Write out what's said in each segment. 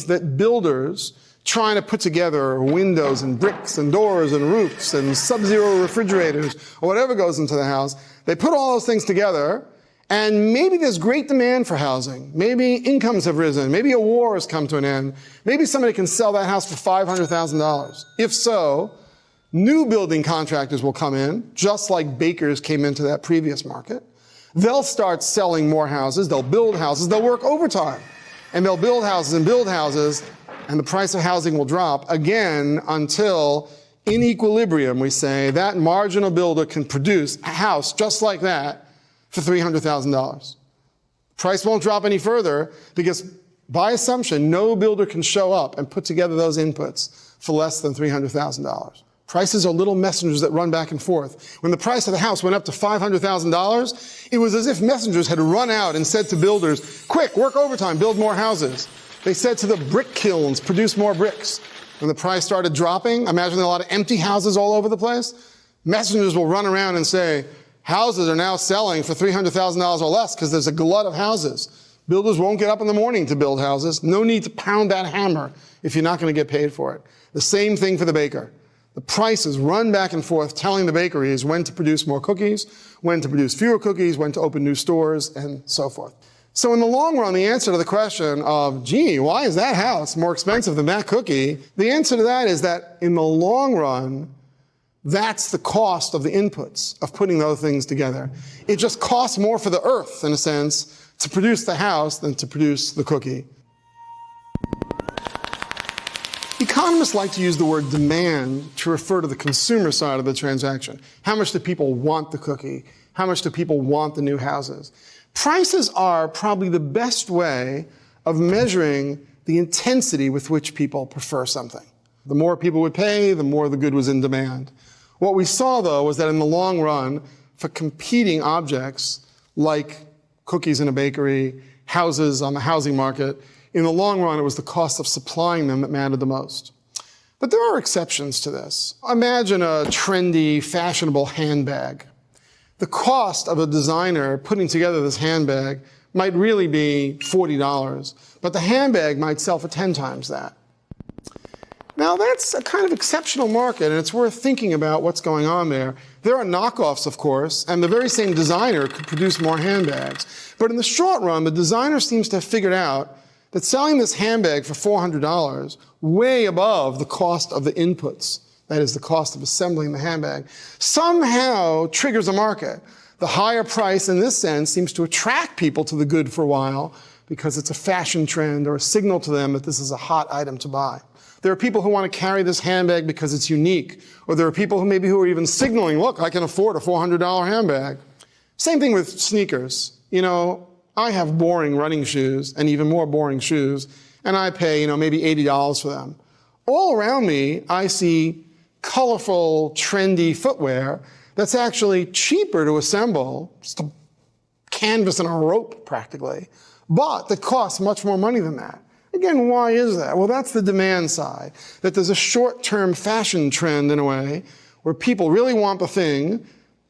that builders trying to put together windows and bricks and doors and roofs and sub-zero refrigerators or whatever goes into the house, they put all those things together, and maybe there's great demand for housing. Maybe incomes have risen. Maybe a war has come to an end. Maybe somebody can sell that house for $500,000. If so, new building contractors will come in, just like bakers came into that previous market. They'll start selling more houses. They'll build houses. They'll work overtime. And they'll build houses and build houses, and the price of housing will drop again until, in equilibrium, we say, that marginal builder can produce a house just like that for $300,000. Price won't drop any further because, by assumption, no builder can show up and put together those inputs for less than $300,000. Prices are little messengers that run back and forth. When the price of the house went up to $500,000, it was as if messengers had run out and said to builders, quick, work overtime, build more houses. They said to the brick kilns, produce more bricks. When the price started dropping, imagine a lot of empty houses all over the place, messengers will run around and say, houses are now selling for $300,000 or less because there's a glut of houses. Builders won't get up in the morning to build houses. No need to pound that hammer if you're not going to get paid for it. The same thing for the baker. The prices run back and forth telling the bakeries when to produce more cookies, when to produce fewer cookies, when to open new stores, and so forth. So in the long run, the answer to the question of, gee, why is that house more expensive than that cookie? The answer to that is that in the long run, that's the cost of the inputs of putting those things together. It just costs more for the earth, in a sense, to produce the house than to produce the cookie. Economists like to use the word demand to refer to the consumer side of the transaction. How much do people want the cookie? How much do people want the new houses? Prices are probably the best way of measuring the intensity with which people prefer something. The more people would pay, the more the good was in demand. What we saw, though, was that in the long run, for competing objects like cookies in a bakery, houses on the housing market, in the long run, it was the cost of supplying them that mattered the most. But there are exceptions to this. Imagine a trendy, fashionable handbag. The cost of a designer putting together this handbag might really be $40, but the handbag might sell for 10 times that. Now, that's a kind of exceptional market, and it's worth thinking about what's going on there. There are knockoffs, of course, and the very same designer could produce more handbags. But in the short run, the designer seems to have figured out that selling this handbag for $400, way above the cost of the inputs, that is the cost of assembling the handbag, somehow triggers a market. The higher price in this sense seems to attract people to the good for a while because it's a fashion trend or a signal to them that this is a hot item to buy. There are people who want to carry this handbag because it's unique, or there are people who are even signaling, look, I can afford a $400 handbag. Same thing with sneakers. You know, I have boring running shoes and even more boring shoes, and I pay, maybe $80 for them. All around me, I see colorful, trendy footwear that's actually cheaper to assemble, just a canvas and a rope practically, but that costs much more money than that. Again, why is that? Well, that's the demand side, that there's a short-term fashion trend in a way where people really want the thing,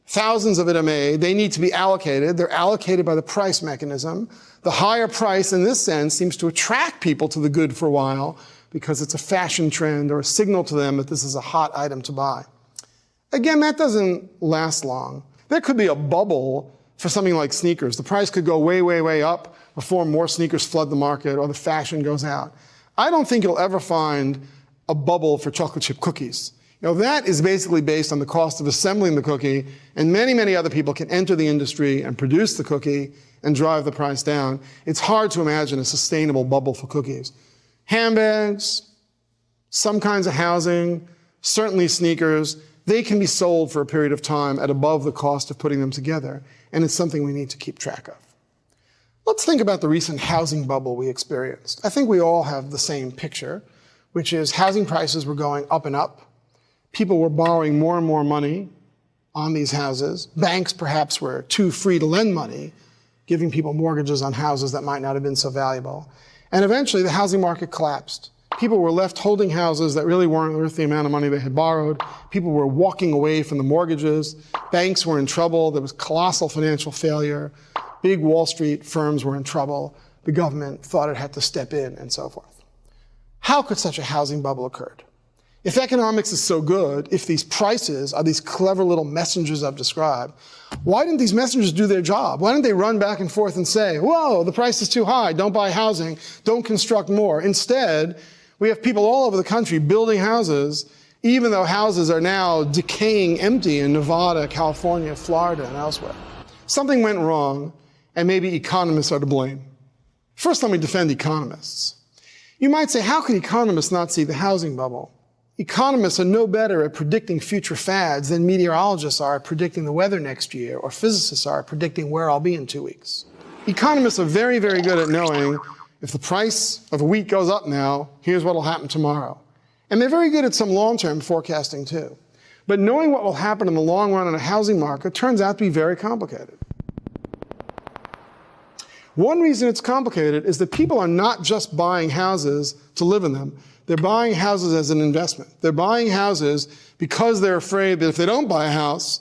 thousands of it are made, they need to be allocated, they're allocated by the price mechanism. The higher price in this sense seems to attract people to the good for a while because it's a fashion trend or a signal to them that this is a hot item to buy. Again, that doesn't last long. There could be a bubble for something like sneakers. The price could go way, way, way up before more sneakers flood the market or the fashion goes out. I don't think you'll ever find a bubble for chocolate chip cookies. That is basically based on the cost of assembling the cookie, and many, many other people can enter the industry and produce the cookie and drive the price down. It's hard to imagine a sustainable bubble for cookies. Handbags, some kinds of housing, certainly sneakers, they can be sold for a period of time at above the cost of putting them together, and it's something we need to keep track of. Let's think about the recent housing bubble we experienced. I think we all have the same picture, which is housing prices were going up and up. People were borrowing more and more money on these houses. Banks perhaps were too free to lend money, giving people mortgages on houses that might not have been so valuable. And eventually the housing market collapsed. People were left holding houses that really weren't worth the amount of money they had borrowed. People were walking away from the mortgages. Banks were in trouble. There was colossal financial failure. Big Wall Street firms were in trouble. The government thought it had to step in and so forth. How could such a housing bubble occur? If economics is so good, if these prices are these clever little messengers I've described, why didn't these messengers do their job? Why didn't they run back and forth and say, whoa, the price is too high, don't buy housing, don't construct more? Instead, we have people all over the country building houses, even though houses are now decaying empty in Nevada, California, Florida, and elsewhere. Something went wrong, and maybe economists are to blame. First, let me defend economists. You might say, how could economists not see the housing bubble? Economists are no better at predicting future fads than meteorologists are at predicting the weather next year, or physicists are at predicting where I'll be in 2 weeks. Economists are very, very good at knowing if the price of wheat goes up now, here's what will happen tomorrow. And they're very good at some long-term forecasting too. But knowing what will happen in the long run in a housing market turns out to be very complicated. One reason it's complicated is that people are not just buying houses to live in them. They're buying houses as an investment. They're buying houses because they're afraid that if they don't buy a house,